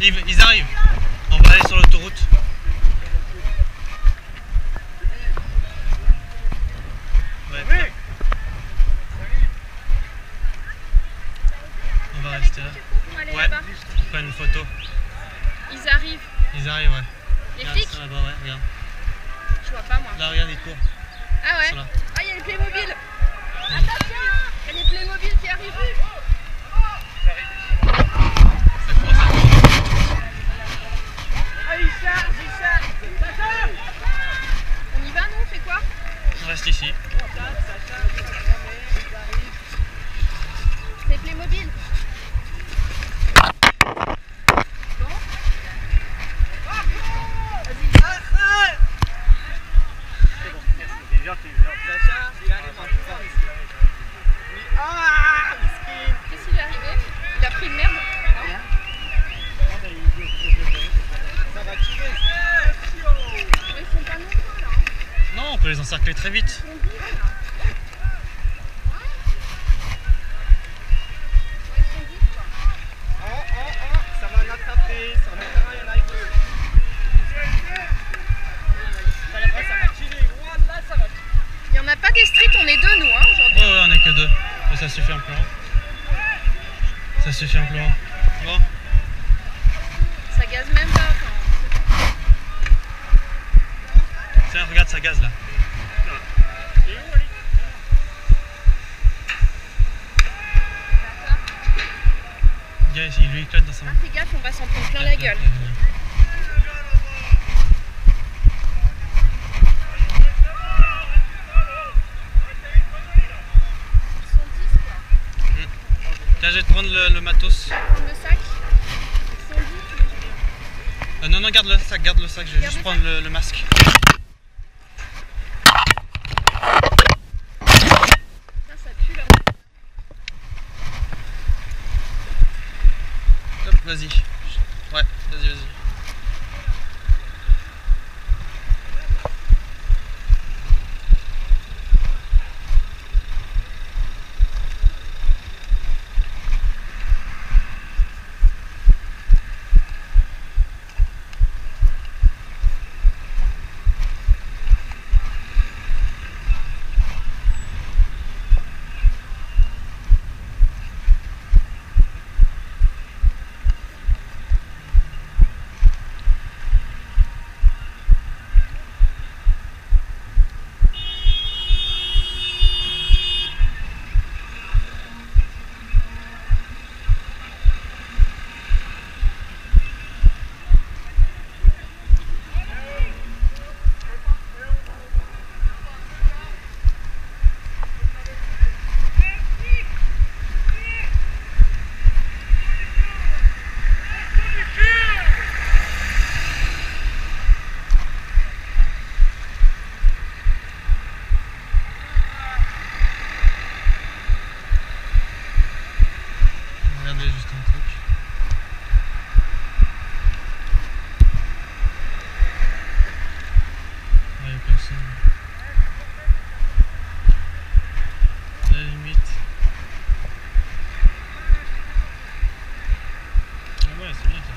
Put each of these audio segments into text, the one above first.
Ils arrivent. On va aller sur l'autoroute. Ouais, là. On va rester là. Ouais, prendre une photo. Ils arrivent. Ils arrivent, ouais. Les Regarde, flics? ils sont là-bas, ouais, regarde. Je vois pas moi. Là, regarde, ils courent. Ah ouais? Ils sont là. Ah, il y a les Playmobil. Attention! Il y a les Playmobil qui arrivent. Ça court, ça court. Ah, ils chargent. On y va, nous? On fait quoi? On reste ici. C'est Playmobil. Qu'est-ce qui lui est arrivé? Il a pris une merde? Ça va tirer. Ils sont pas nombreux là. Non, on peut les encercler très vite. Ils sont 10 là. Ouais, ils sont 10 quoi. Ça va en attraper. Ça va faire un live. Ça va tirer. Voilà, ça va tirer. Il y en a pas des streets, on est deux nous hein, aujourd'hui. Ouais, on est que deux. Mais ça suffit amplement. Ça suffit amplement. Bon. Ça gaze même pas. Enfin. Tiens, regarde, ça gaz là. Il lui éclate dans sa main. Ah, fais gaffe, on va s'en prendre plein la gueule. Ils sont 10 quoi. Là, je vais te prendre le matos. Prendre le sac. Ils sont 10, tu veux. Non, garde le sac, je vais juste prendre le masque. Putain, ça pue là. Hop, vas-y. Ouais, vas-y. Regardez juste un truc. Ouais, y'a personne. À la limite. Ah ouais, c'est bien ça.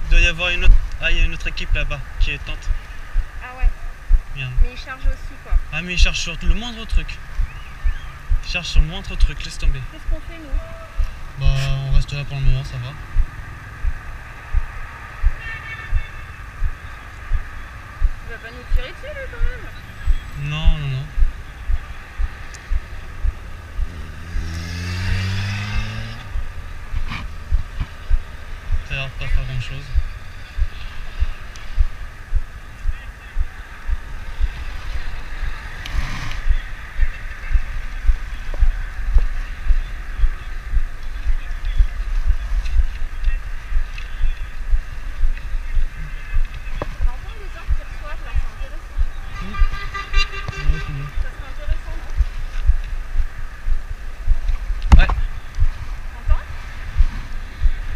Il doit y avoir une autre... Ah, il y a une autre équipe là-bas qui est tente. Ah ouais. Bien. Mais ils chargent aussi quoi. Ah, mais ils cherchent sur le moindre truc. Ils cherchent sur le moindre truc, laisse tomber. Qu'est-ce qu'on fait nous? Bah, on reste là pour le moment, ça va. Il va pas nous tirer dessus lui quand même? Non. Ça a l'air de pas faire grand chose.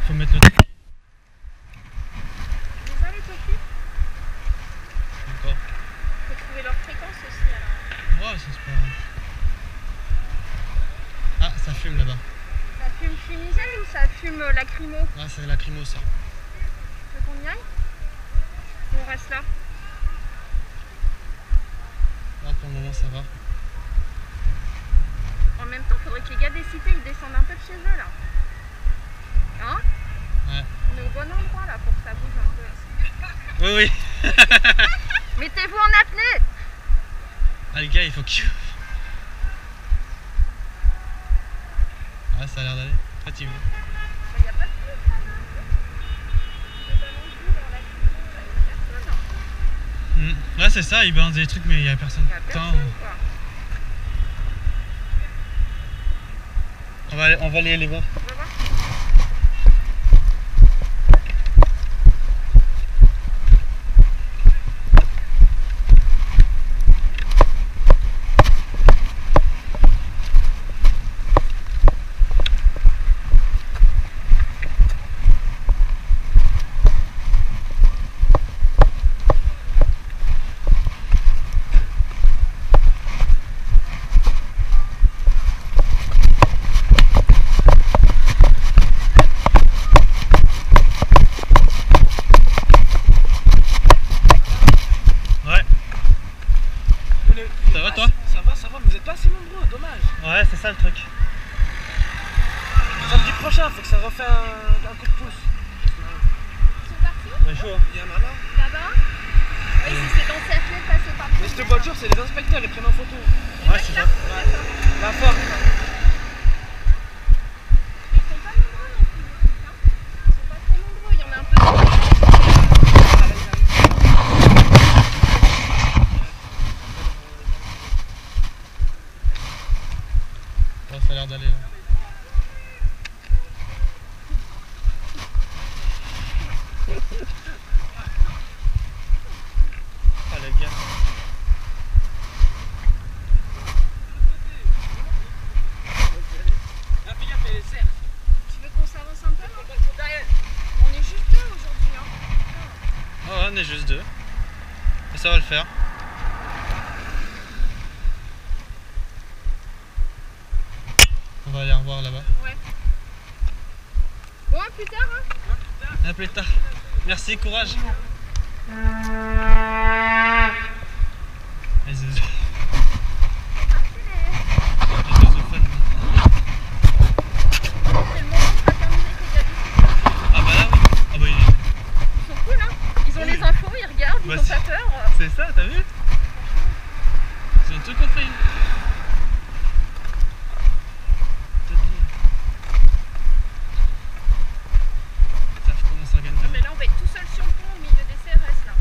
Faut mettre le... ça c'est pas... Ah, ça fume là-bas. Ça fume fumigène ou ça fume lacrymo? Ah, c'est lacrymo ça. Tu veux qu'on y aille? Ou on reste là? Ah, pour le moment ça va. En même temps, il faudrait que les gars des cités ils descendent un peu de chez eux là. Hein? Ouais. On est au bon endroit là pour que ça bouge un peu. Oui, oui. Mettez-vous en apnée! Ah, le gars, il faut qu'il... Ah, ça a l'air d'aller. Toi, tu veux. Il n'y a pas de plus là, non? Le ballon de boule dans la cuisine, il n'y a personne. Ouais, c'est ça, ils balancent des trucs, mais il n'y a personne. Il n'y a personne quoi. On va aller les voir. On va voir. Ça va toi? Ça va, mais vous êtes pas assez nombreux, dommage. Ouais, c'est ça le truc. Samedi prochain, faut que ça refait un coup de pouce. Ils sont partis? On est chaud, hein. Il y en a là. Là-bas? Oui, si c'est d'encercler, de passer par Mais cette voiture, c'est les inspecteurs, ils prennent en photo. Ouais, c'est ça. La forme. Ils sont pas nombreux non plus, les trucs, hein. Ils sont pas très nombreux, il y en a un peu. Ouais, ça a l'air d'aller là. Ah, le gars. Ah, fais gaffe, il y a les cerfs. Tu veux qu'on s'avance un peu, non? On est juste deux aujourd'hui, hein. Oh, ouais, on est juste deux. Et ça va le faire. On va aller revoir là-bas. Ouais. Bon, à plus tard, hein. À plus tard. Merci, courage. Les zozos. Les zozophones. C'est le moment de fraterniser avec les gars d'ici. Ah bah là oui. Ah bah Ils sont cool, hein. Ils ont Oui. les infos, ils regardent, ils Bah, ont pas peur. c'est ça, t'as vu? Ils ont tout compris. Ils savent comment Ah, s'organiser. mais là, on va être tout seul sur le pont au milieu des CRS, là.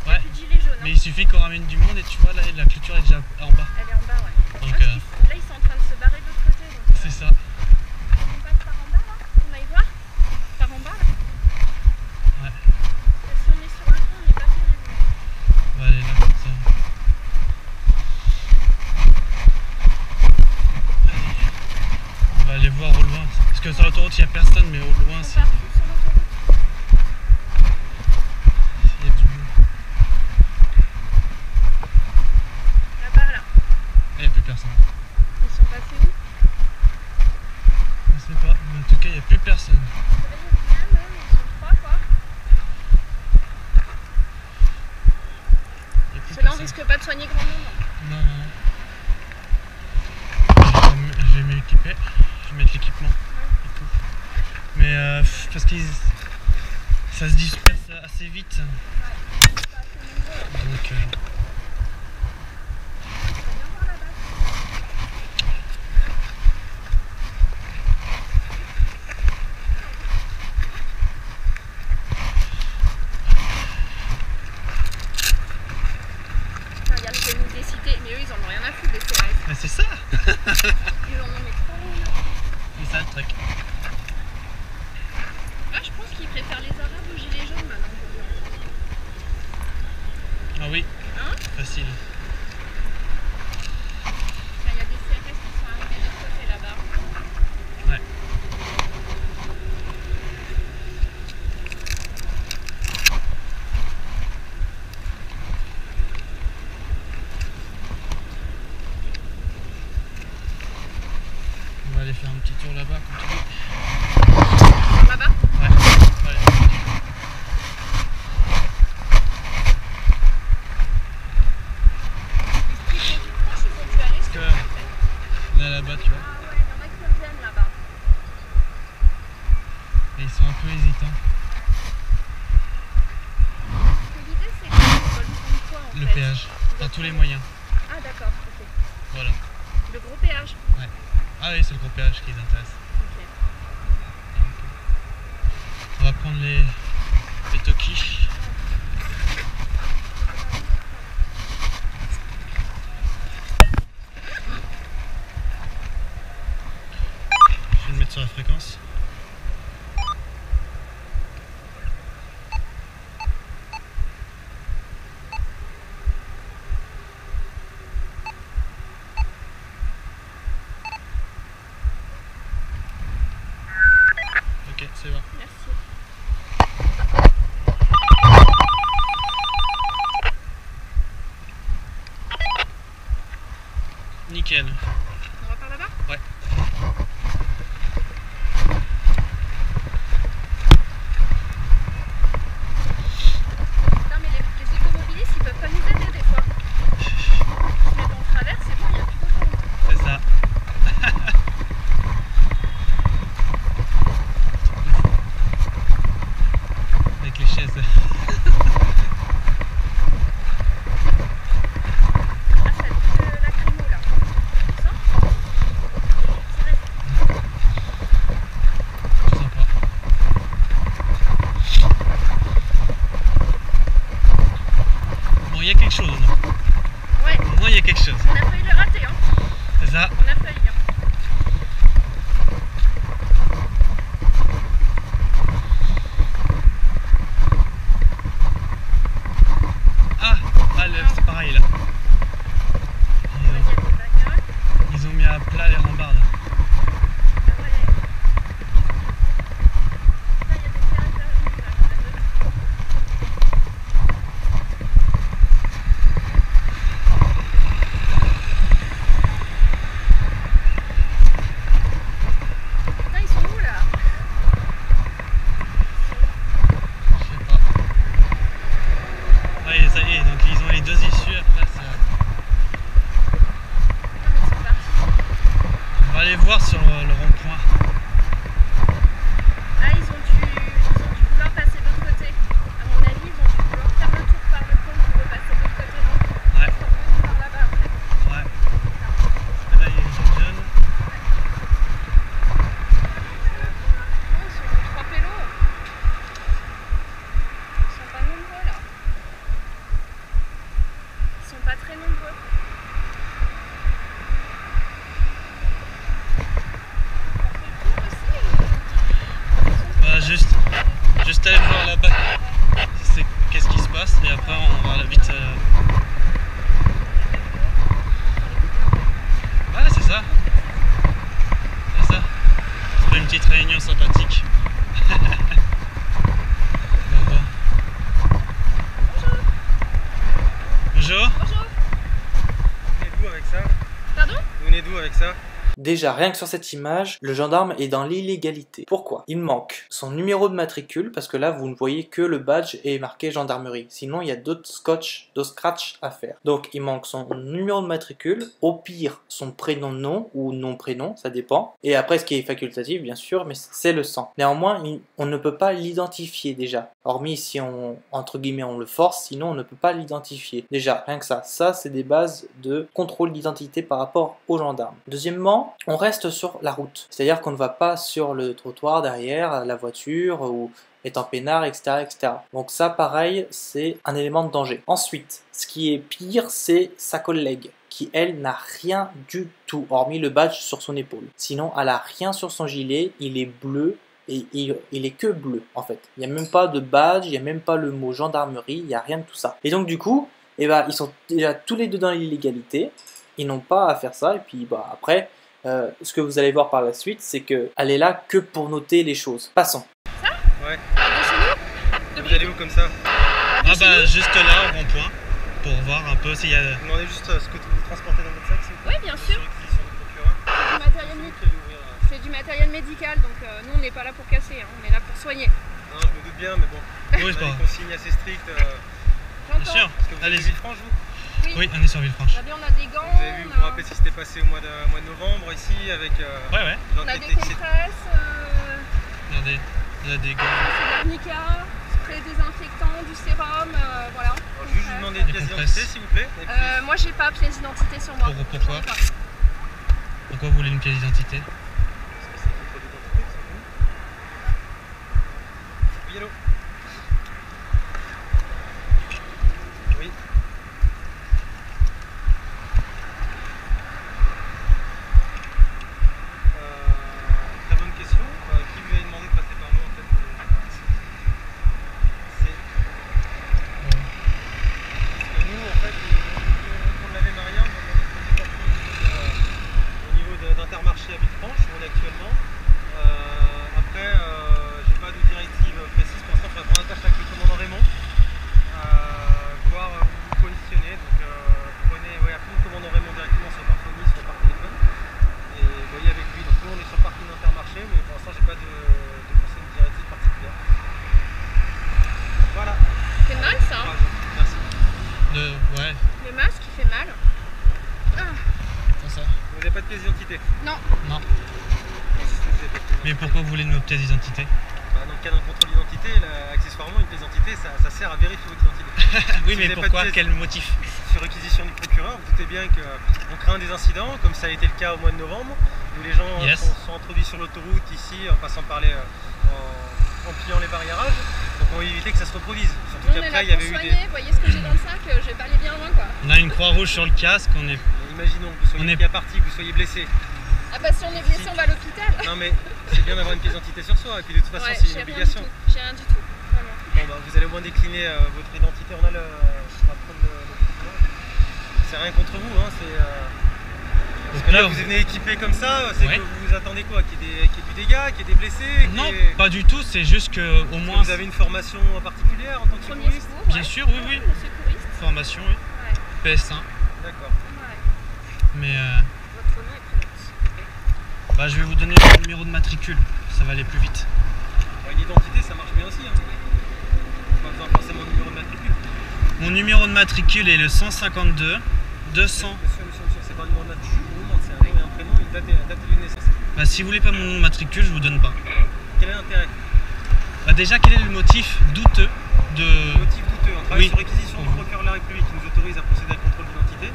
Ouais. Plus de gilets jaunes, Mais hein. il suffit qu'on ramène du monde et tu vois là la clôture est déjà en bas. Elle est en bas, ouais. Donc, Là, ils sont en train de se barrer de l'autre côté. Donc, c'est ça. on passe par en bas, là. On aille voir. Par en bas, là. Ouais. Parce que si on est sur le pont, on n'est pas terrible. On va aller là comme ça. Allez. On va aller voir au loin. Parce que sur l'autoroute il n'y a personne, mais au loin On c'est. part plus sur l'autoroute. Il y a du monde. Là-bas, là. Il n'y a plus personne. Ils sont passés où? On sait pas, mais en tout cas il n'y a plus personne. Là, ils sont trois, quoi. Il y a plus Ceux-là, on personne. risque pas de soigner grand monde. Non, non, non. Je vais m'équiper. Je vais mettre l'équipement et tout. Mais parce que ça se disperse assez vite. Donc. Regarde les amis des cités, mais eux ils en ont rien à foutre des CRS. Mais c'est ça! Ils en ont mais trop rien à foutre. C'est ça le truc. Ah, je pense qu'ils préfèrent les arabes aux gilets jaunes maintenant. Ah oui, Hein? facile. Tiens, il y a des CRS qui sont arrivés de l'autre côté là-bas. Ouais. faire un petit tour là-bas, comme tu dis. Là-bas? Ouais. Allez. Parce qu'ils ont dû aller sur Là là-bas, tu vois. Ah ouais, il y en a qui viennent là-bas. Et ils sont un peu hésitants. L'idée c'est qu'ils veulent prendre quoi en Le fait? péage, par tous les moyens. Ah d'accord, ok. Voilà. Le gros péage. Ah oui, c'est le gros péage qui les intéresse. Ok. On va prendre les Toki. Je vais le mettre sur la fréquence. Ok, c'est bon. Merci. Nickel. On va par là-bas? Ouais. Non mais les écomobilistes ils peuvent pas nous aider des fois. Ils se mettent en travers, c'est bon, il n'y a plus d'autoroute. C'est ça. Avec les chaises. Ah ça dit lacrymo là. C'est ça? C'est vrai. C'est sympa. Bon, il y a quelque chose. Ouais, Au moins, il y a quelque chose. on a failli le rater hein. C'est ça. On a failli hein. C'est pareil là. Il y a des bagnoles. Ils ont mis à plat les rambardes. Ah ouais. Là il y a des péages là, là, il y en a deux. Putain, ils sont où là? Je sais pas. Ouais, ça y est, donc ils ont les deux issues après. Non mais ils sont partis. On va aller voir sur le rond-point. Ah ils ont dû vouloir passer de l'autre côté. À mon avis ils ont dû vouloir faire le tour par le pont pour repasser de l'autre côté, non? Ouais. Ils sont revenus par là-bas après. Ouais. Là, il y a les jeunes. Non, ils sont 3 pélos. Ils sont pas nombreux là. Ils sont pas très nombreux. On fait le tour aussi ou... Voilà, juste aller voir là-bas qu'est-ce qui se passe et après on va vite. Ouais, c'est ça. C'est ça. C'est une petite réunion sympathique. Bon. Bonjour. Bonjour. Vous venez d'où avec ça? Pardon? Vous venez d'où avec ça? Déjà, rien que sur cette image, le gendarme est dans l'illégalité. Pourquoi? Il manque son numéro de matricule, parce que là, vous ne voyez que le badge et marqué gendarmerie. Sinon, il y a d'autres scratch à faire. Donc, il manque son numéro de matricule, au pire, son prénom-nom, ou nom-prénom, ça dépend. Et après, ce qui est facultatif, bien sûr, mais c'est le sang. Néanmoins, on ne peut pas l'identifier déjà. Hormis si on, entre guillemets, on le force, sinon on ne peut pas l'identifier. Déjà, rien que ça. Ça, c'est des bases de contrôle d'identité par rapport aux gendarmes. Deuxièmement, on reste sur la route. C'est-à-dire qu'on ne va pas sur le trottoir derrière la voiture ou est en peinard, etc., etc. Donc ça, pareil, c'est un élément de danger. Ensuite, ce qui est pire, c'est sa collègue qui, elle, n'a rien du tout, hormis le badge sur son épaule. Sinon, elle n'a rien sur son gilet, il est bleu, et il est que bleu, en fait. Il n'y a même pas de badge, il n'y a même pas le mot gendarmerie, il n'y a rien de tout ça. Et donc, du coup, eh ben, ils sont déjà tous les deux dans l'illégalité, ils n'ont pas à faire ça, et puis bah, après... ce que vous allez voir par la suite, c'est qu'elle est là que pour noter les choses. Passons. Ça? Ouais. De chez nous? Vous allez où comme ça? Ah bah juste là au rond-point pour voir un peu s'il y a. Vous demandez juste ce que vous transportez dans votre sac, s'il vous plaît? Oui, bien sûr. Sur réquisition du procureur. Du matériel C'est vous militaire. qui allez ouvrir la... C'est médical, donc nous on n'est pas là pour casser, hein, on est là pour soigner. Non, je me doute bien, mais bon, Oui, on c'est a pas des grave. consignes assez strictes. Bien J'entends. sûr. Parce que vous avez Allez-y. Villefranche, vous Oui, on est sur Villefranche. Regardez, on a des gants, Vous avez vu, vous vous on a, rappelez ce qui s'était passé au mois de novembre ici avec Ouais, ouais. gens on a qui des étaient- compresses, Regardez, il y a des gars. c'est de l'arnica, spray désinfectant, du sérum, voilà. Alors, je vais juste vous demander une Des pièce compresses. d'identité s'il vous plaît. Et puis, Moi j'ai pas pièce d'identité sur moi. Pourquoi J'en ai pas. Pourquoi vous voulez une pièce d'identité? parce que c'est une photo d'identité, tout simplement. Oui, allô. Oui. Très bonne question. Qui lui a demandé de passer par moi en fait? C'est parce que nous en fait, on l'avait Marianne, on avait fait au niveau d'Intermarché à Villefranche où on est actuellement. Après, j'ai pas de directive précise pour l'instant. Il faudra prendre attache avec le commandant Raymond, voir où vous positionnez. Donc prenez, appelez le commandant Raymond directement sur parphonie, soit par téléphone, et voyez avec lui. Donc nous on est sur le parking d'Intermarché, mais pour l'instant j'ai pas de conseil de directive particulière. Voilà. C'est mal ça, hein. Merci. Ouais, Le masque il fait mal. Ah, comme ça. Vous n'avez pas de pièce d'identité? non, Non. Vous avez pas de pièce d'identité. Mais pourquoi vous voulez une pièce d'identité? Dans le cas d'un contrôle d'identité, accessoirement, une pièce d'identité, ça sert à vérifier votre identité. Oui, Si mais vous avez pas de pourquoi? pièce- Quel motif? Sur réquisition du procureur, vous doutez bien qu'on craint des incidents, comme ça a été le cas au mois de novembre, où les gens Yes. sont introduits sur l'autoroute ici, en passant par en pliant les barriérages. Donc on va éviter que ça se reproduise. Surtout nous on est là qu'après, il y pour avait eu soigner, vous voyez ce que j'ai dans le sac, je vais pas aller bien loin quoi. On a une croix rouge sur le casque, on est. Imaginons que vous On soyez est- pris à partie, que vous soyez blessé. Ah bah si on est blessé on va à l'hôpital. Non mais c'est bien d'avoir une pièce d'identité sur soi, et puis de toute façon Ouais, c'est j'ai une rien obligation. du tout, j'ai rien du tout, vraiment. Bon bah vous allez au moins décliner votre identité, on va prendre le document. C'est rien contre vous, hein, c'est... Parce que là pire, vous venez équipé comme ça, c'est Ouais. que vous attendez quoi? Qu'il y ait du dégât, qu'il y ait des blessés? Non, qu'il y ait- pas du tout, c'est juste que au moins. Vous avez une formation particulière en tant que Premier secouriste? secours, Bien ouais. sûr, oui, oui. Le secouriste, Formation, oui. ouais. PS1. D'accord. Ouais. Mais Votre nom et prénom, s'il vous plaît. bah, je vais vous donner le numéro de matricule, ça va aller plus vite. Bon, l'identité ça marche bien aussi, hein. Pas besoin forcément de numéro de matricule. Mon numéro de matricule est le 152 200. Monsieur, c'est pas un numéro de matricule, on vous demande, c'est un nom et un prénom, une date de naissance. Bah, si vous voulez pas mon nom de matricule, je vous donne pas. Quel est l'intérêt? Bah, déjà, quel est le motif douteux de. Motif douteux, on travaille Oui. sur réquisition du procureur de la République qui nous autorise à procéder à un contrôle d'identité.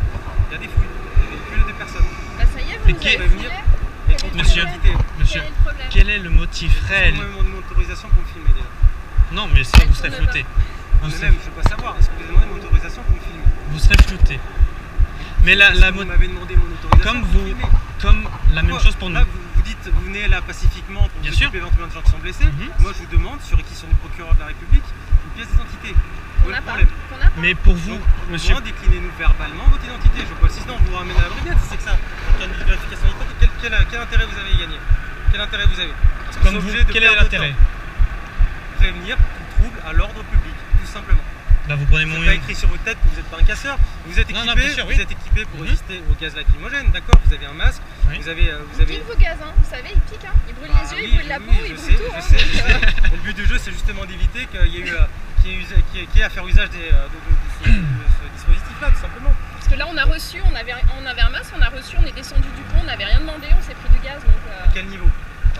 Il y a des fouilles, des véhicules et des personnes. Bah ça y est, vous Mais nous qui avez va venir filé. Et Quel est le Monsieur. problème Monsieur, Quel est le problème? quel est le motif réel? Moi, mon autorisation pour me filmer déjà. Non, mais ça, vous serez tourne flouté. Vous Mais serez, même, je veux pas savoir, est-ce que vous avez demandé mon autorisation pour me filmer? vous serez flouté. Mais Est-ce que vous m'avez demandé mon autorisation comme pour me vous, filmer? comme la même Pourquoi? chose pour nous. Là, vous dites, vous venez là pacifiquement pour Bien vous sûr. occuper éventuellement de gens qui sont blessés. Mhm. Moi, je vous demande, sur réquisition du procureur de la République, une pièce d'identité. Où Qu'on est a le pas. problème? Qu'on a pas. Mais pour vous, Donc, monsieur, au moins, déclinez-nous verbalement votre identité. Je vois pas, sinon on vous ramène à la brigade si c'est que ça. Donc, il y a une vérification d'identité. Quel intérêt vous avez à y gagner? Quel intérêt vous avez? Parce que comme vous êtes vous, obligé de quel est perdre votre l'intérêt? temps. Prévenir tout trouble à l'ordre public, tout simplement. Bah, vous prenez mon C'est pas écrit sur votre tête que vous n'êtes pas un casseur. Vous êtes équipé, Non, bien sûr, oui. vous êtes équipé pour Mhm. résister au gaz lacrymogène, d'accord? Vous avez un masque, Oui. vous avez. Il pique vos gaz, hein. Vous savez, il pique, hein. Il brûle Bah les yeux, oui, il brûle la oui, peau, je il sais, brûle tout. je hein. sais, je Donc, sais. Et le but du jeu, c'est justement d'éviter qu'il y ait eu, qu'il y ait à faire usage de ce dispositif-là, tout simplement. Parce que là, on a reçu, on avait un masque, on a reçu, on est descendu du pont, on n'avait rien demandé, on s'est pris du gaz. Donc, Quel niveau?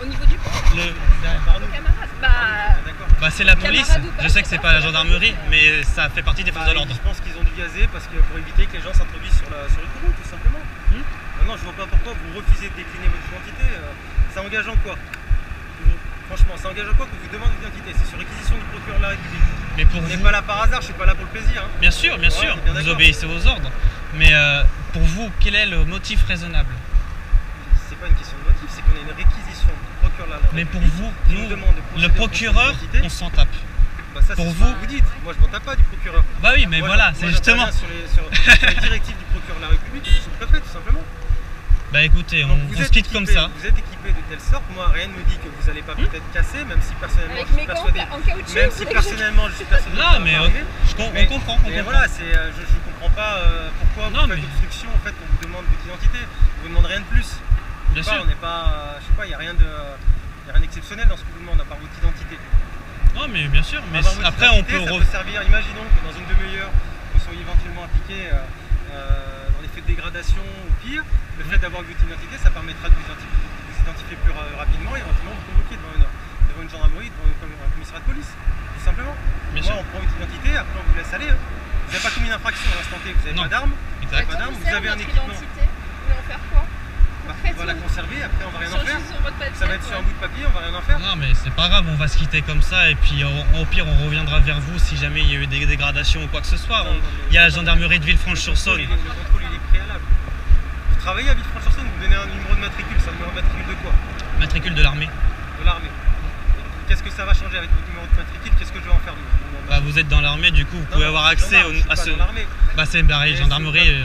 au niveau du pont, Par nos nous. camarades. Bah, D'accord. Bah, c'est la police. Camarade ou pas, Je sais que c'est c'est pas, pas la c'est la gendarmerie, police. mais ça fait partie des forces de l'ordre. Je pense qu'ils ont dû gazer parce que pour éviter que les gens s'introduisent sur l'autoroute, tout simplement. Maintenant, je vois pas pourquoi vous refusez de décliner votre identité. Ça engage en quoi? Franchement, ça engage en quoi que vous demandez l'identité? C'est sur réquisition du procureur de la République. Mais pour On n'est vous, pas là par hasard, je suis pas là pour le plaisir. Hein. bien sûr, Ouais, on est bien vous d'accord. obéissez aux ordres. Mais pour vous, quel est le motif raisonnable? C'est pas une question de motif, c'est qu'on a une réquisition du procureur de la République. Mais pour vous, qui nous demande de le procéder au procureur, contrôle d'identité. on s'en tape. Bah ça, pour c'est ce vous- que vous dites. Moi, je m'en tape pas du procureur. Bah oui, mais Moi, voilà, moi, c'est justement. j'interviens sur les directives du procureur de la République et du sous-préfet, tout simplement. Bah écoutez, Donc, on vous se êtes quitte équipé- comme ça. Vous êtes équipé de telle sorte, moi rien ne me dit que vous n'allez pas peut-être casser, même si personnellement avec je suis mes gants persuadé. en caoutchouc, Même vous si voulez que personnellement je suis persuadé. que ça Non, va mais pas arriver. on Mais- comprend, on Mais comprend. voilà, je comprends pas pourquoi Non, vous faites mais- obstruction en fait, on vous demande votre identité. On vous demande rien de plus. Bien Je sais pas, sûr. on n'est pas, je sais pas, il n'y a rien de. a rien d'exceptionnel dans ce que vous demande à part votre identité. Non, mais bien sûr. Mais Avoir votre après, on identité, peut. ça peut servir, imaginons que dans une demi-heure, vous soyez éventuellement impliqué dans des faits de dégradation ou pire. Le fait d'avoir votre identité, ça permettra de vous identifier plus rapidement et éventuellement vous convoquer devant une gendarmerie, devant un commissariat de police, tout simplement. Bien Moi, sûr. on prend votre identité, après on vous laisse aller. Hein. Vous n'avez pas commis une infraction à l'instant T, vous n'avez Non. pas d'arme, Exact. pas d'arme, Vous vous avez un notre équipement. identité. Vous voulez en faire quoi? On va la conserver, après on va rien en faire. Sur votre papier, Ça va être sur un bout de papier, on va rien en faire. Non, mais c'est pas grave, on va se quitter comme ça et puis au pire, on reviendra vers vous si jamais il y a eu des dégradations ou quoi que ce soit. Il y a la gendarmerie de Villefranche-sur-Saône. Le contrôle il est préalable. Vous travaillez à Villefranche-sur-Saône, vous donnez un numéro de matricule, c'est un numéro de matricule de quoi? Matricule de l'armée. De l'armée. Qu'est-ce que ça va changer avec votre numéro de matricule? Qu'est-ce que je vais en faire de vous? Bah, vous êtes dans l'armée, du coup, vous pouvez avoir accès à ce. Bah, c'est pareil, gendarmerie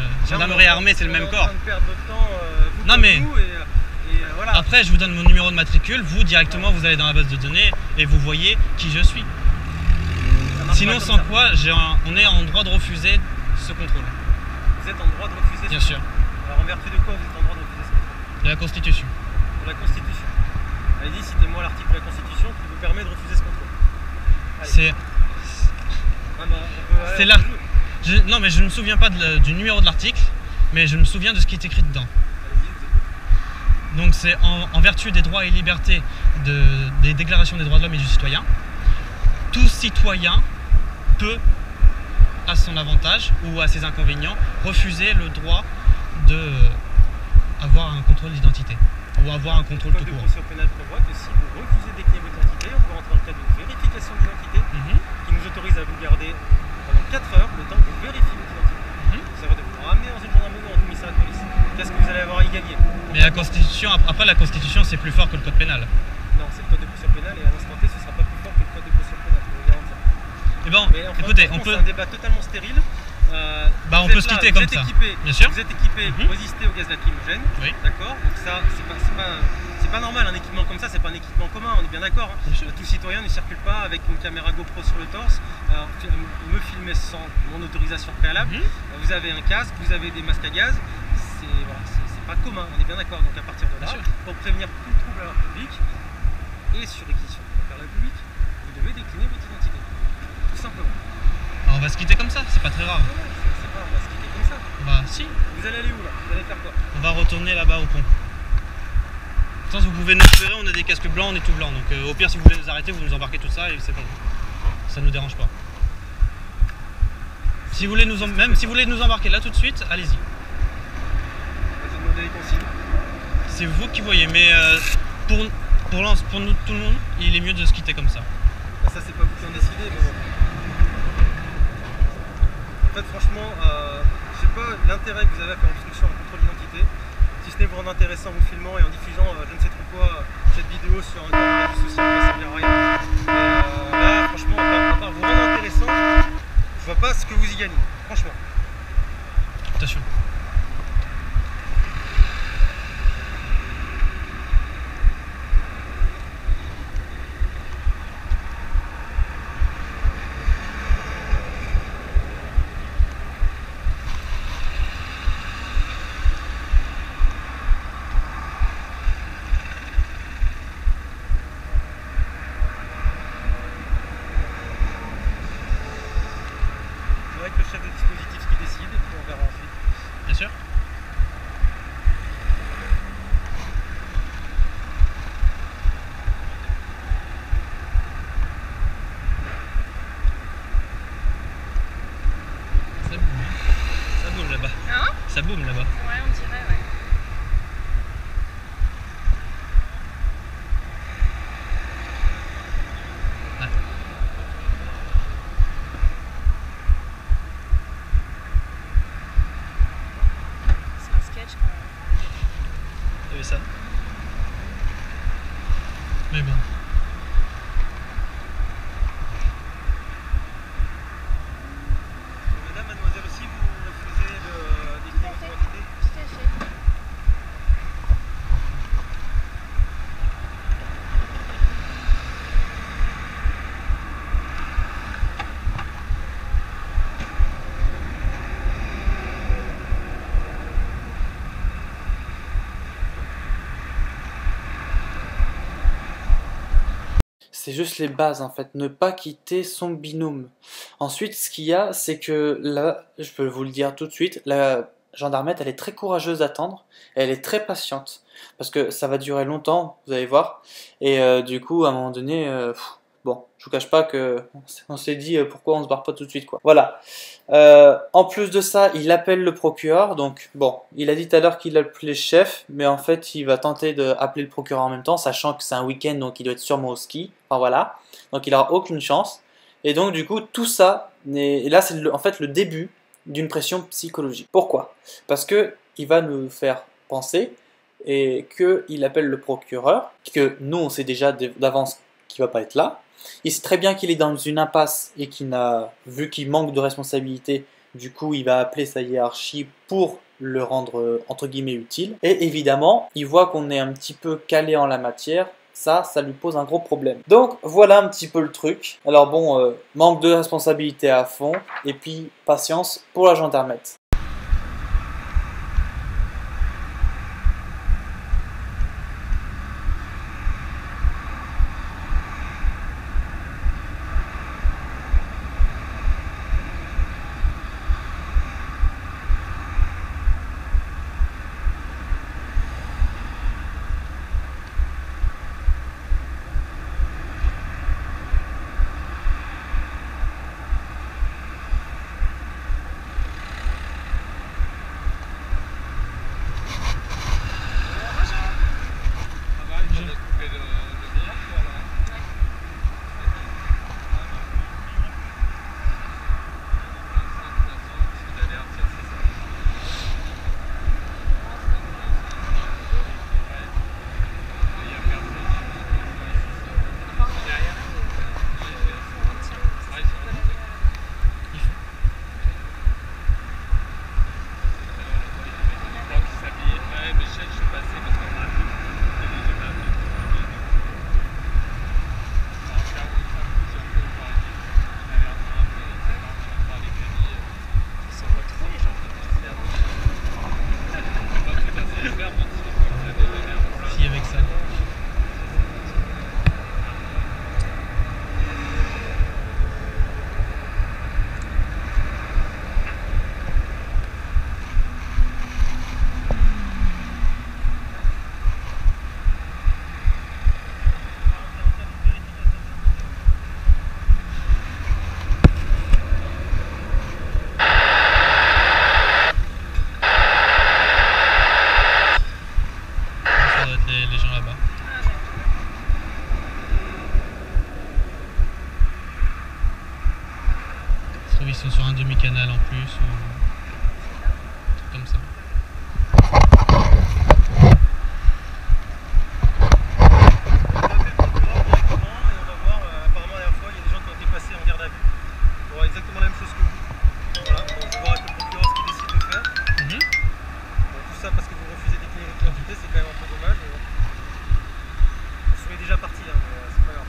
et armée, c'est le même corps. On est en train de perdre notre temps, vous Non, comme mais- nous, et voilà. Après, je vous donne mon numéro de matricule, vous directement, vous allez dans la base de données et vous voyez qui je suis. Ça marche Sinon, pas comme sans ça. quoi, on est en droit de refuser ce contrôle. Vous êtes en droit de refuser Bien ce sûr, contrôle. Alors en vertu de quoi vous êtes en droit de refuser ce contrôle? de la Constitution. De la Constitution. Allez-y, citez-moi l'article de la Constitution qui vous permet de refuser ce contrôle. Allez. C'est. Ah bah, C'est on là. peut jouer. Non, mais je ne me souviens pas du numéro de l'article, mais je me souviens de ce qui est écrit dedans. Allez-y, vous écoutez. Donc, c'est en vertu des droits et libertés des déclarations des droits de l'homme et du citoyen, tout citoyen peut, à son avantage ou à ses inconvénients, refuser le droit de avoir un contrôle d'identité ou avoir un contrôle Le tout code de court. procédure pénale prévoit que si vous refusez de décliner votre identité, on peut rentrer dans le cadre d'une vérification d'identité qui nous autorise à vous garder pendant 4 heures le temps que vous vérifiez votre identité. Ça va de vous ramener dans une gendarmerie ou dans un commissariat de police. Qu'est-ce que vous allez avoir à y gagner? Mais la Constitution, après la Constitution, c'est plus fort que le code pénal. Non, c'est le code de procédure pénale et à l'instant T, ce sera pas plus fort que le code de procédure pénale. Je vous le garantis. Et bon, Mais enfin, écoutez, franchement, on peut. c'est un débat totalement stérile. Bah, on Vous peut êtes se là, quitter vous comme êtes ça. équipés, Bien sûr. Vous êtes équipé pour résister au gaz lacrymogène. Oui. D'accord. Donc ça, c'est pas normal. Un équipement comme ça, c'est pas un équipement commun. On est bien d'accord. Hein. Bien sûr. Tout citoyen ne circule pas avec une caméra GoPro sur le torse, me filmer sans mon autorisation préalable. Vous avez un casque, vous avez des masques à gaz. C'est pas commun. On est bien d'accord. Donc à partir de là, Bien sûr. pour prévenir tout trouble à l'ordre public et sur réquisition de la République, vous devez décliner votre identité. Tout simplement. On va se quitter comme ça, c'est pas très grave. C'est pas, on va se quitter comme ça. Bah, si. Vous allez aller où là? Vous allez faire quoi? On va retourner là-bas au pont. Sans vous pouvez nous repérer, on a des casques blancs, on est tout blanc. Donc au pire, si vous voulez nous arrêter, vous nous embarquez tout ça et c'est bon. Ça nous dérange pas. Si vous voulez même si vous voulez nous embarquer là tout de suite, allez-y. Vous allez demander les consignes. C'est vous qui voyez, mais pour nous, tout le monde, il est mieux de se quitter comme ça. Bah, ça, c'est pas vous qui en décidez, mais bon. En fait, franchement, je sais pas l'intérêt que vous avez à faire obstruction à un contrôle d'identité, si ce n'est pour en intéressant, vous filmant et en diffusant je ne sais trop quoi cette vidéo sur un réseau social, ça ne sert à rien. Mais là, franchement, à part vous rendre intéressant, je vois pas ce que vous y gagnez, franchement. Attention. C'est vrai que le chef de dispositif qui décide, et puis on verra ensuite. Bien sûr. Ça boum, hein. Ça boum là-bas. Hein? Ça boum là-bas. Ouais, on dirait, ouais. C'est un sketch quand même. Vous avez ça. Mais bon. Madame, mademoiselle aussi, vous refusez de décliner votre identité? Tout à fait. c'est juste les bases en fait, ne pas quitter son binôme. Ensuite, ce qu'il y a, c'est que là, je peux vous le dire tout de suite, la gendarmette, elle est très courageuse à attendre, elle est très patiente, parce que ça va durer longtemps, vous allez voir, et du coup, à un moment donné, bon, je vous cache pas que on s'est dit pourquoi on se barre pas tout de suite, quoi. Voilà. En plus de ça, il appelle le procureur, donc bon, il a dit tout à l'heure qu'il appelait le chef, mais en fait, il va tenter d'appeler le procureur en même temps, sachant que c'est un week-end, donc il doit être sûrement au ski, enfin voilà, donc il n'aura aucune chance, et donc du coup, tout ça, et là, c'est en fait le début d'une pression psychologique. Pourquoi? Parce que il va nous faire penser et qu'il appelle le procureur, que nous, on sait déjà d'avance qu'il va pas être là. Il sait très bien qu'il est dans une impasse et vu qu'il manque de responsabilité, du coup il va appeler sa hiérarchie pour le rendre entre guillemets utile. Et évidemment, il voit qu'on est un petit peu calé en la matière, ça lui pose un gros problème. Donc voilà un petit peu le truc. Alors bon, manque de responsabilité à fond, et puis patience pour la gendarmette. Les gens là-bas. Ça se trouve, ils sont sur un demi-canal en plus ou un truc comme ça. Exactement la même chose que vous. Voilà, donc on va voir avec le procureur ce qu'il décide de faire. Bon, tout ça parce que vous refusez d'éclairer l'identité, c'est quand même un peu dommage. Mais bon. Vous serez déjà parti, hein, mais c'est pas grave.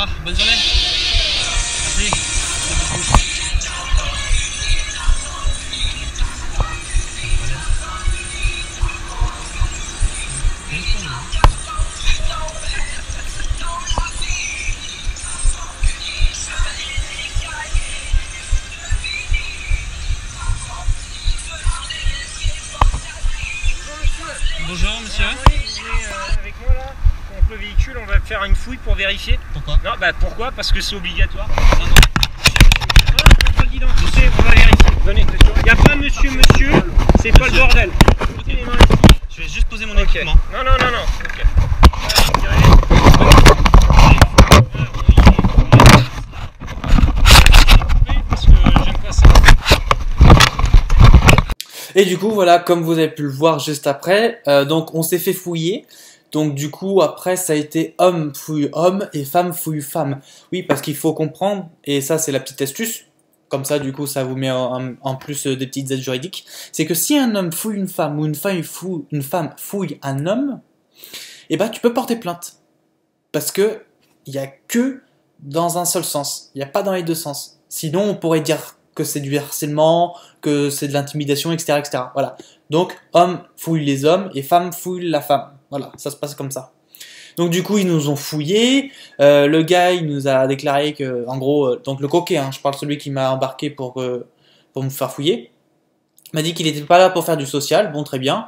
revoir, bonne journée. Merci. Bonjour monsieur. Vous venez avec moi là, contre le véhicule, on va faire une fouille pour vérifier. Pourquoi? Non, bah pourquoi? Parce que c'est obligatoire. Non, non. Contrôle d'identité, on va vérifier. Venez. Il n'y a pas monsieur, c'est pas le bordel. Mettez les mains ici. Je vais juste poser mon Ok. équipement. Non. Ok. Voilà, retirez. Parce que j'aime pas ça. Et du coup, voilà, comme vous avez pu le voir juste après, donc on s'est fait fouiller. Donc du coup, après, ça a été homme fouille homme et femme fouille femme. Oui, parce qu'il faut comprendre, et ça c'est la petite astuce, comme ça du coup ça vous met en plus des petites aides juridiques, c'est que si un homme fouille une femme ou une femme fouille un homme, eh ben tu peux porter plainte. Parce que il n'y a que dans un seul sens, il n'y a pas dans les deux sens. Sinon on pourrait dire que c'est du harcèlement, que c'est de l'intimidation, etc., etc. Voilà. Donc, homme fouille les hommes et femme fouille la femme. Voilà, ça se passe comme ça. Donc du coup, ils nous ont fouillés. Le gars, il nous a déclaré que, en gros, donc le coquet, hein, je parle de celui qui m'a embarqué pour me faire fouiller, m'a dit qu'il n'était pas là pour faire du social. Bon, très bien.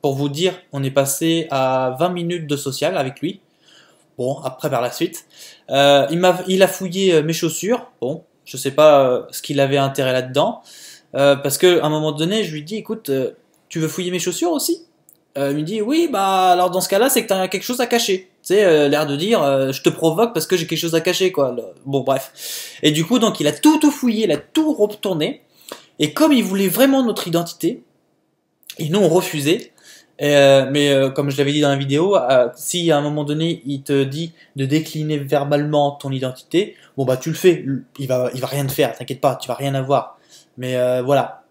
Pour vous dire, on est passé à 20 minutes de social avec lui. Bon, après, vers la suite. Il a fouillé mes chaussures. Bon, je sais pas ce qu'il avait intérêt là-dedans. Parce qu'à un moment donné, je lui dis, écoute, tu veux fouiller mes chaussures aussi? Il me dit, oui, bah alors dans ce cas-là, c'est que t'as quelque chose à cacher. Tu sais, l'air de dire, je te provoque parce que j'ai quelque chose à cacher, quoi. Bon, bref. Et du coup, donc, il a tout fouillé, il a tout retourné. Et comme il voulait vraiment notre identité, ils nous ont refusé. Mais comme je l'avais dit dans la vidéo, si à un moment donné, il te dit de décliner verbalement ton identité, bon bah tu le fais. Il va rien te faire, t'inquiète pas, tu vas rien avoir. Mais voilà.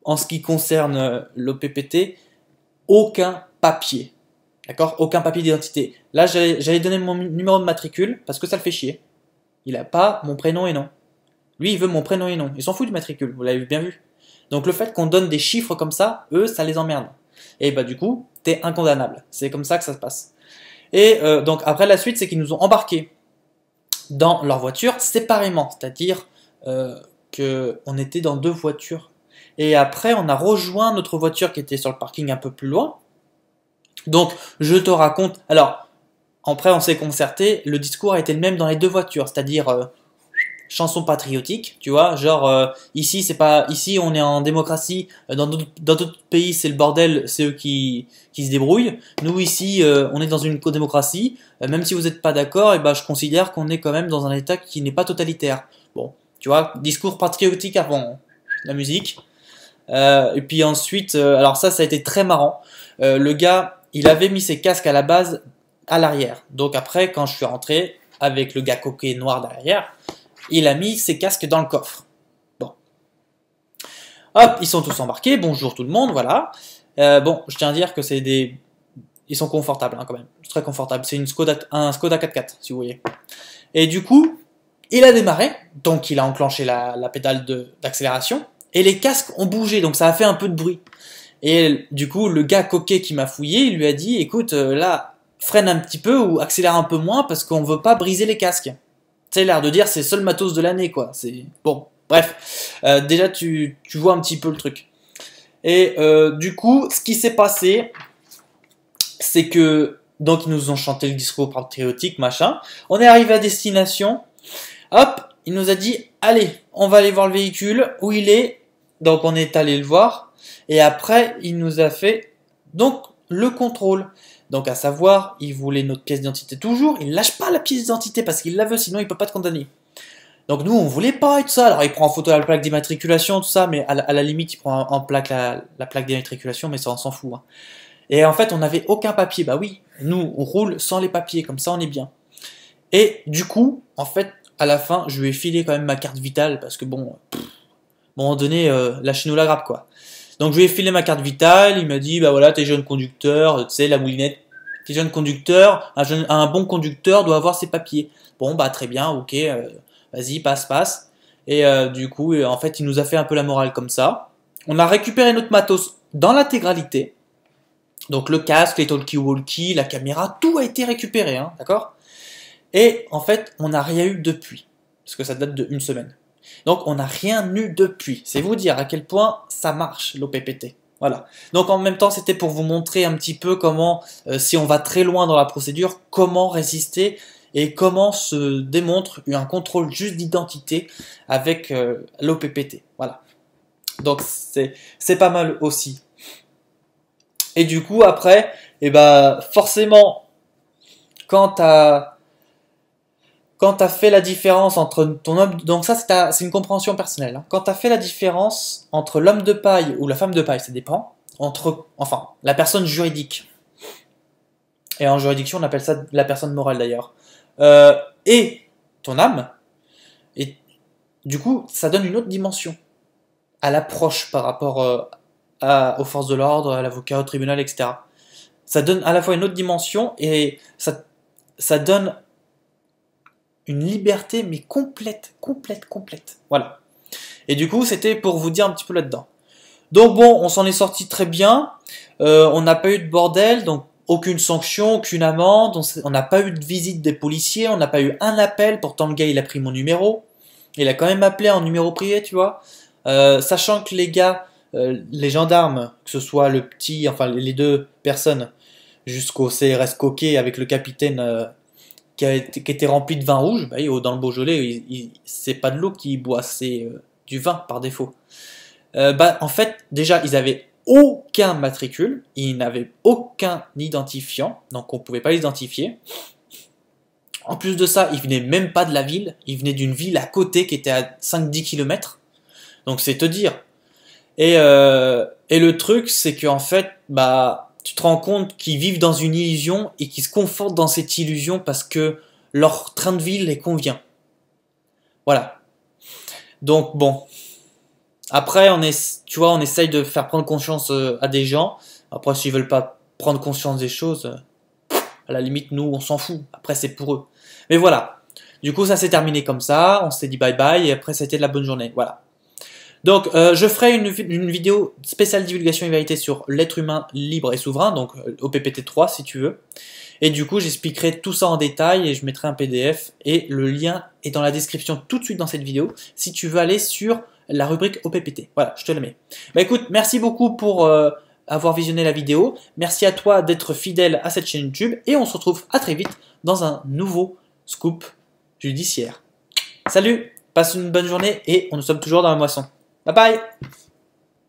En ce qui concerne l'OPPT, aucun papier. D'accord? Aucun papier d'identité. Là, j'allais donner mon numéro de matricule parce que ça le fait chier. Il a pas mon prénom et nom. Lui, il veut mon prénom et nom. Il s'en fout du matricule, vous l'avez bien vu. Donc le fait qu'on donne des chiffres comme ça, eux, ça les emmerde. Et bah du coup, t'es incondamnable. C'est comme ça que ça se passe. Et donc après la suite, c'est qu'ils nous ont embarqués dans leur voiture séparément. C'est-à-dire qu'on était dans deux voitures. Et après, on a rejoint notre voiture qui était sur le parking un peu plus loin. Donc, je te raconte... Alors, après, on s'est concerté. Le discours a été le même dans les deux voitures. C'est-à-dire, chanson patriotique, tu vois. Genre, ici, c'est pas... Ici, on est en démocratie. Dans d'autres pays, c'est le bordel. C'est eux qui se débrouillent. Nous, ici, on est dans une démocratie. Même si vous n'êtes pas d'accord, et ben, je considère qu'on est quand même dans un état qui n'est pas totalitaire. Bon, tu vois, discours patriotique avant la musique. Et puis ensuite, alors ça a été très marrant. Le gars, il avait mis ses casques à la base à l'arrière. Donc après, quand je suis rentré avec le gars coquet noir derrière, il a mis ses casques dans le coffre. Bon. Hop, ils sont tous embarqués. Bonjour tout le monde, voilà. Bon, je tiens à dire que c'est des... Ils sont confortables hein, quand même. Très confortables. C'est un Skoda 4x4, si vous voyez. Et du coup, il a démarré. Donc il a enclenché la pédale d'accélération. Et les casques ont bougé, donc ça a fait un peu de bruit. Et du coup, le gars coquet qui m'a fouillé, il lui a dit, écoute, là, freine un petit peu ou accélère un peu moins parce qu'on veut pas briser les casques. Tu sais, l'air de dire, c'est seul matos de l'année, quoi. C'est bon, bref. Déjà, tu vois un petit peu le truc. Et du coup, ce qui s'est passé, c'est que, donc, ils nous ont chanté le discours patriotique, machin. On est arrivé à destination. Hop, il nous a dit, allez, on va aller voir le véhicule, où il est. Donc on est allé le voir, et après il nous a fait donc le contrôle. Donc à savoir, il voulait notre pièce d'identité toujours, il lâche pas la pièce d'identité parce qu'il la veut, sinon il peut pas te condamner. Donc nous on voulait pas être ça, alors il prend en photo la plaque d'immatriculation, tout ça, mais à la limite il prend en plaque la plaque d'immatriculation, mais ça on s'en fout. Hein. Et en fait on n'avait aucun papier, bah oui, nous on roule sans les papiers, comme ça on est bien. Et du coup, en fait, à la fin, je lui ai filé quand même ma carte vitale, parce que bon... À un moment donné, lâchez-nous la grappe, quoi. Donc je lui ai filé ma carte vitale, il m'a dit, bah voilà, t'es jeune conducteur, tu sais, la moulinette, Les jeunes conducteurs, un bon conducteur doit avoir ses papiers. Bon, bah très bien, ok, vas-y, passe. Et du coup, en fait, il nous a fait un peu la morale comme ça. On a récupéré notre matos dans l'intégralité. Donc le casque, les talkie-walkie, la caméra, tout a été récupéré, hein, d'accord? Et en fait, on n'a rien eu depuis, parce que ça date d'une semaine. Donc on n'a rien eu depuis. C'est vous dire à quel point ça marche, l'OPPT. Voilà. Donc en même temps, c'était pour vous montrer un petit peu comment, si on va très loin dans la procédure, comment résister et comment se démontre un contrôle juste d'identité avec l'OPPT. Voilà. Donc c'est pas mal aussi. Et du coup, après, eh ben, forcément, quand t'as fait la différence entre ton homme... Donc ça, c'est une compréhension personnelle. Hein. Quand t'as fait la différence entre l'homme de paille ou la femme de paille, ça dépend, enfin, la personne juridique. Et en juridiction, on appelle ça la personne morale d'ailleurs. Et ton âme, et du coup, ça donne une autre dimension à l'approche par rapport aux forces de l'ordre, à l'avocat, au tribunal, etc. Ça donne à la fois une autre dimension et ça donne une liberté, mais complète. Voilà. Et du coup, c'était pour vous dire un petit peu là-dedans. Donc bon, on s'en est sorti très bien. On n'a pas eu de bordel, donc aucune sanction, aucune amende. On n'a pas eu de visite des policiers, on n'a pas eu un appel. Pourtant, le gars, il a pris mon numéro. Il a quand même appelé en numéro privé, tu vois. Sachant que les gars, les gendarmes, que ce soit le petit, enfin les deux personnes, jusqu'au CRS coquet avec le capitaine qui était rempli de vin rouge, bah, dans le Beaujolais, c'est pas de l'eau qu'ils boivent, c'est du vin par défaut. En fait, déjà, ils avaient aucun matricule, ils n'avaient aucun identifiant, donc on pouvait pas les identifier. En plus de ça, ils venaient même pas de la ville, ils venaient d'une ville à côté qui était à 5-10 km. Donc c'est te dire. Et le truc, c'est qu'en fait, bah, tu te rends compte qu'ils vivent dans une illusion et qu'ils se confortent dans cette illusion parce que leur train de vie les convient. Voilà. Donc bon. Après, tu vois, on essaye de faire prendre conscience à des gens. Après, s'ils veulent pas prendre conscience des choses, à la limite, nous, on s'en fout. Après, c'est pour eux. Mais voilà. Du coup, ça s'est terminé comme ça. On s'est dit bye bye et après, ça a été de la bonne journée. Voilà. Donc, je ferai une vidéo spéciale divulgation et vérité sur l'être humain libre et souverain, donc OPPT 3 si tu veux. Et du coup, j'expliquerai tout ça en détail et je mettrai un PDF et le lien est dans la description tout de suite dans cette vidéo si tu veux aller sur la rubrique OPPT. Voilà, je te le mets. Bah écoute, merci beaucoup pour avoir visionné la vidéo. Merci à toi d'être fidèle à cette chaîne YouTube et on se retrouve à très vite dans un nouveau scoop judiciaire. Salut, passe une bonne journée et nous sommes toujours dans la moisson. Bye bye.